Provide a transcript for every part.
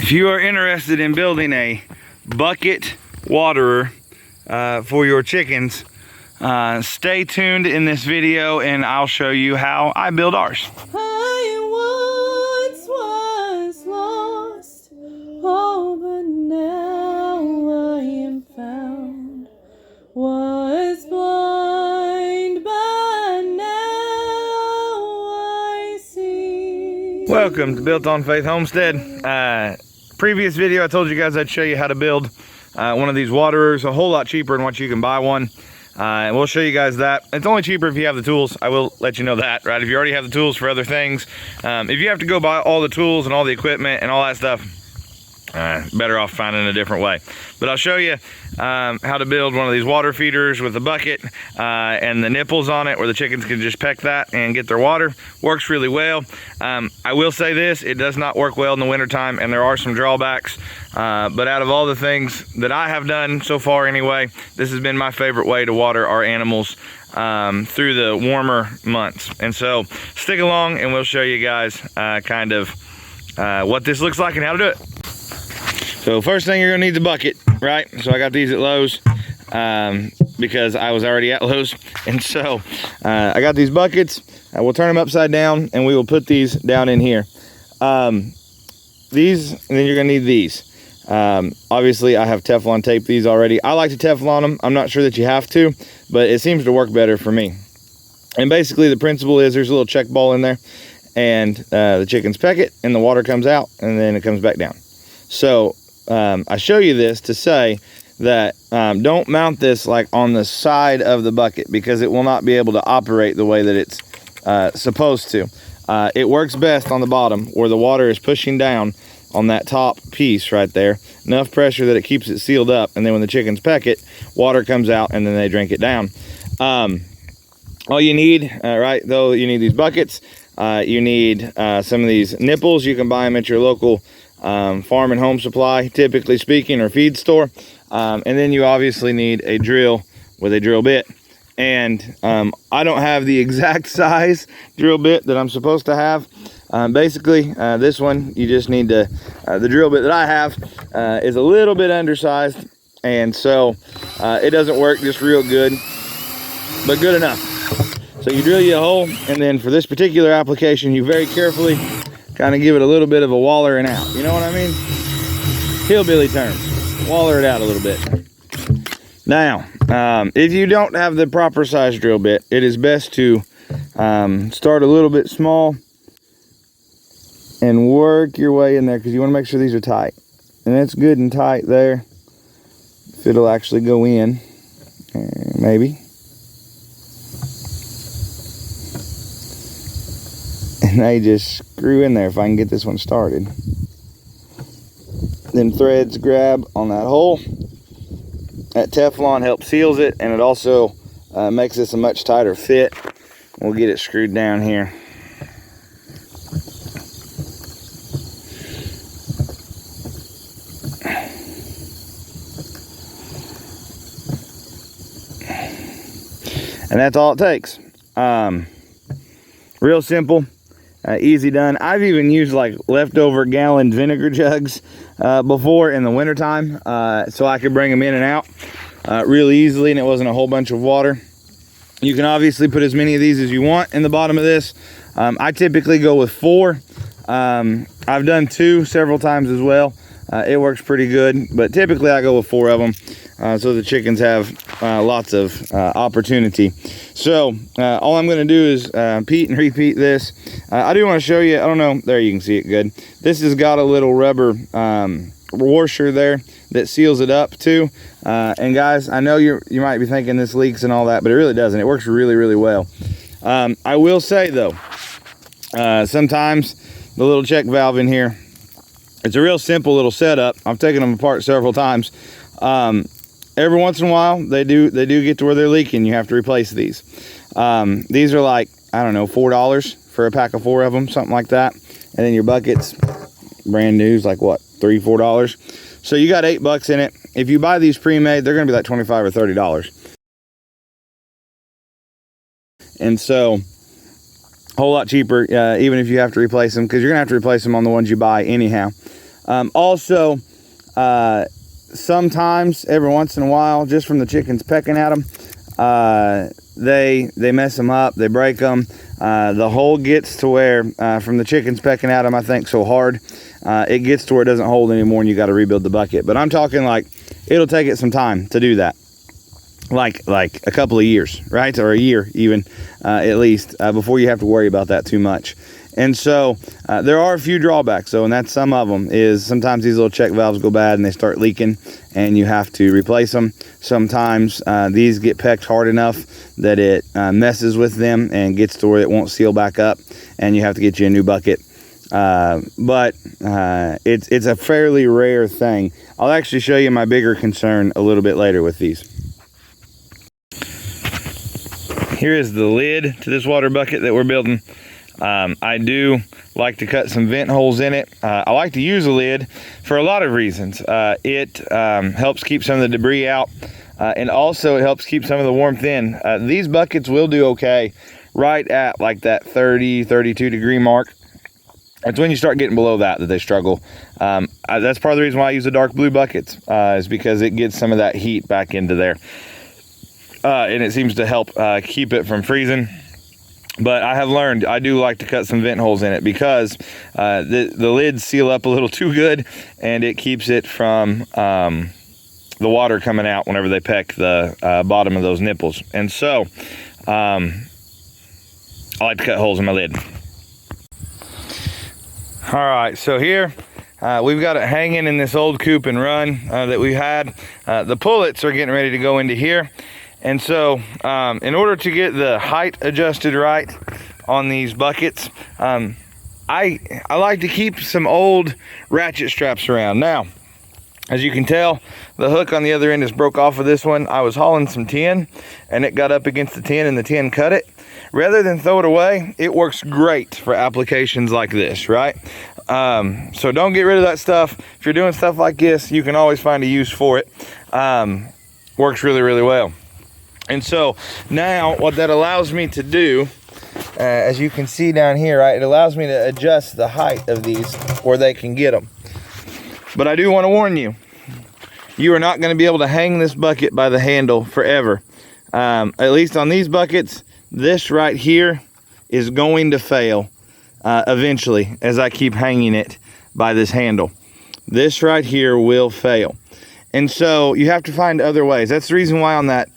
If you are interested in building a bucket waterer for your chickens, stay tuned in this video and I'll show you how I build ours. I once was lost, oh, but now I am found. Was blind, but now I see. Welcome to Built on Faith Homestead. Previous video I told you guys I'd show you how to build one of these waterers, a whole lot cheaper than what you can buy one. And we'll show you guys that. It's only cheaper if you have the tools. I will let you know that, right? If you already have the tools for other things. If you have to go buy all the tools and all the equipment and all that stuff, better off finding a different way. But I'll show you how to build one of these water feeders with a bucket and the nipples on it where the chickens can just peck that and get their water. Works really well. I will say this, it does not work well in the wintertime and there are some drawbacks. But out of all the things that I have done so far anyway, this has been my favorite way to water our animals through the warmer months. And so stick along and we'll show you guys kind of what this looks like and how to do it. So first thing, you're gonna need the bucket, right? So I got these at Lowe's because I was already at Lowe's. And so I got these buckets. We'll turn them upside down and we will put these down in here. These, and then you're gonna need these. Obviously I have Teflon tape these already. I like to Teflon them. I'm not sure that you have to, but it seems to work better for me. And basically the principle is there's a little check ball in there and the chickens peck it and the water comes out and then it comes back down. So I show you this to say that don't mount this like on the side of the bucket because it will not be able to operate the way that it's supposed to. It works best on the bottom where the water is pushing down on that top piece right there. Enough pressure that it keeps it sealed up, and then when the chickens peck it, water comes out and then they drink it down. All you need, right, though, you need these buckets. You need some of these nipples. You can buy them at your local farm and home supply, typically speaking, or feed store. And then you obviously need a drill with a drill bit. And I don't have the exact size drill bit that I'm supposed to have. Basically, this one, you just need to, the drill bit that I have is a little bit undersized. And so it doesn't work just real good, but good enough. So you drill you a hole, and then for this particular application, you very carefully kind of give it a little bit of a waller and out. You know what I mean? Hillbilly terms. Waller it out a little bit. Now, if you don't have the proper size drill bit, it is best to start a little bit small and work your way in there because you want to make sure these are tight. And it's good and tight there. If it'll actually go in, maybe. And they just screw in there if I can get this one started. Then threads grab on that hole. That Teflon helps seals it, and it also makes this a much tighter fit. We'll get it screwed down here. And that's all it takes. Real simple. Easy done. I've even used like leftover gallon vinegar jugs before in the wintertime so I could bring them in and out really easily and it wasn't a whole bunch of water. You can obviously put as many of these as you want in the bottom of this. I typically go with 4. I've done 2 several times as well. It works pretty good, but typically I go with 4 of them so the chickens have lots of opportunity. So all I'm going to do is repeat and repeat this. I do want to show you, I don't know, there you can see it good. This has got a little rubber washer there that seals it up too. And guys, I know you might be thinking this leaks and all that, but it really doesn't. It works really, really well. I will say though, sometimes the little check valve in here, it's a real simple little setup. I've taken them apart several times. Every once in a while, they do get to where they're leaking. You have to replace these. These are like, I don't know, $4 for a pack of 4 of them, something like that. And then your buckets, brand new, is like what, $3, $4. So you got $8 in it. If you buy these pre-made, they're gonna be like $25 or $30. And so, a whole lot cheaper, even if you have to replace them, because you're gonna have to replace them on the ones you buy anyhow. Also, sometimes, every once in a while, just from the chickens pecking at them, they mess them up, they break them. The hole gets to where, from the chickens pecking at them, I think so hard, it gets to where it doesn't hold anymore and you got to rebuild the bucket. But I'm talking like, it'll take it some time to do that. Like a couple of years, right? Or a year even, at least, before you have to worry about that too much. And so there are a few drawbacks, though, and that's some of them, is sometimes these little check valves go bad and they start leaking and you have to replace them. Sometimes these get pecked hard enough that it messes with them and gets to where it won't seal back up and you have to get you a new bucket. But it's a fairly rare thing. I'll actually show you my bigger concern a little bit later with these. Here is the lid to this water bucket that we're building. I do like to cut some vent holes in it. I like to use a lid for a lot of reasons. It helps keep some of the debris out, and also it helps keep some of the warmth in. These buckets will do okay right at like that 30, 32 degree mark. It's when you start getting below that they struggle. That's part of the reason why I use the dark blue buckets, is because it gets some of that heat back into there. And it seems to help keep it from freezing. But I have learned I do like to cut some vent holes in it because the lids seal up a little too good and it keeps it from the water coming out whenever they peck the bottom of those nipples. And so I like to cut holes in my lid. All right, so here we've got it hanging in this old coop and run that we had. The pullets are getting ready to go into here. And so in order to get the height adjusted right on these buckets, I like to keep some old ratchet straps around. Now, as you can tell, the hook on the other end is broke off of this one. I was hauling some tin and it got up against the tin and the tin cut it. Rather than throw it away, it works great for applications like this, right? So don't get rid of that stuff. If you're doing stuff like this, you can always find a use for it. Works really, really well. And so now what that allows me to do, as you can see down here, right, it allows me to adjust the height of these where they can get them. But I do want to warn you, you are not going to be able to hang this bucket by the handle forever. At least on these buckets, this right here is going to fail eventually as I keep hanging it by this handle. This right here will fail. And so you have to find other ways. That's the reason why on that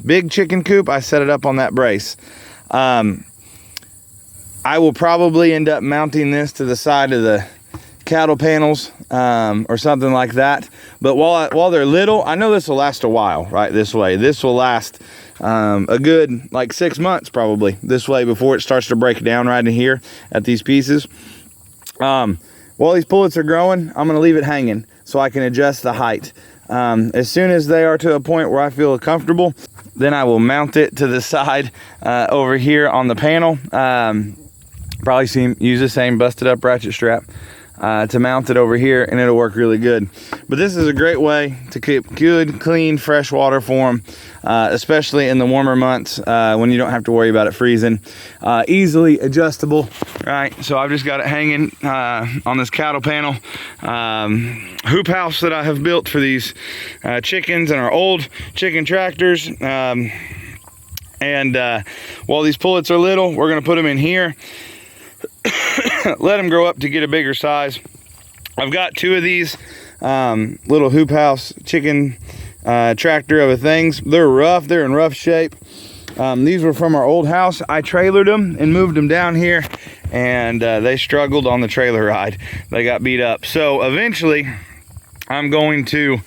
big chicken coop, I set it up on that brace. I will probably end up mounting this to the side of the cattle panels or something like that. But while they're little, I know this will last a while, right, this way. This will last a good, like 6 months probably, this way before it starts to break down right in here at these pieces. While these pullets are growing, I'm gonna leave it hanging so I can adjust the height. As soon as they are to a point where I feel comfortable, then I will mount it to the side over here on the panel. Probably use the same busted up ratchet strap to mount it over here, and it'll work really good. But this is a great way to keep good, clean, fresh water for them, especially in the warmer months when you don't have to worry about it freezing. Easily adjustable, right? So I've just got it hanging on this cattle panel hoop house that I have built for these chickens and our old chicken tractors. And while these pullets are little, we're gonna put them in here. Let them grow up to get a bigger size. I've got 2 of these little hoop house chicken tractor of things. They're rough, they're in rough shape. These were from our old house. I trailered them and moved them down here, and they struggled on the trailer ride. They got beat up. So eventually I'm going to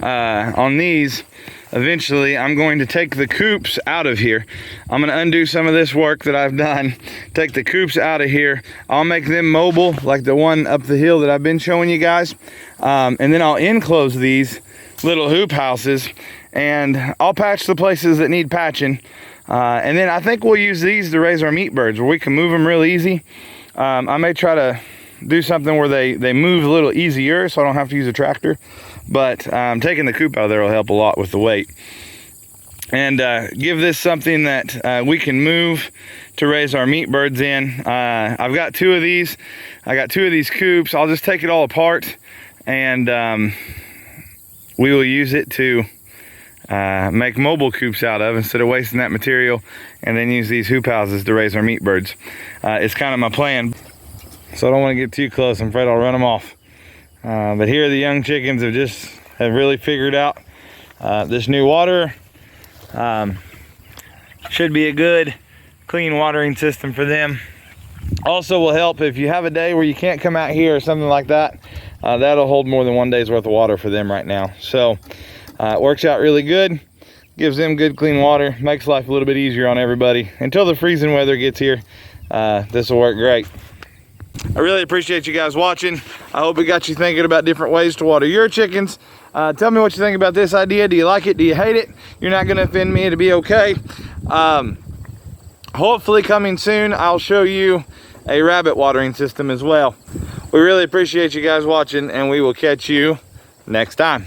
on these, eventually I'm going to take the coops out of here. I'm going to undo some of this work that I've done, take the coops out of here. I'll make them mobile like the one up the hill that I've been showing you guys. And then I'll enclose these little hoop houses, and I'll patch the places that need patching. And then I think we'll use these to raise our meat birds where we can move them real easy. I may try to do something where they move a little easier so I don't have to use a tractor. But taking the coop out of there will help a lot with the weight. And give this something that we can move to raise our meat birds in. I've got 2 of these. I got 2 of these coops. I'll just take it all apart, and we will use it to make mobile coops out of instead of wasting that material, and then use these hoop houses to raise our meat birds. It's kind of my plan, so I don't want to get too close. I'm afraid I'll run them off. But here the young chickens have really figured out this new water. Should be a good clean watering system for them. Also will help if you have a day where you can't come out here or something like that. That'll hold more than 1 day's worth of water for them right now. So it works out really good, gives them good clean water, makes life a little bit easier on everybody. Until the freezing weather gets here, this will work great. I really appreciate you guys watching. I hope it got you thinking about different ways to water your chickens. Tell me what you think about this idea. Do you like it? Do you hate it? You're not going to offend me. It'll be okay. Hopefully coming soon, I'll show you a rabbit watering system as well. We really appreciate you guys watching, and we will catch you next time.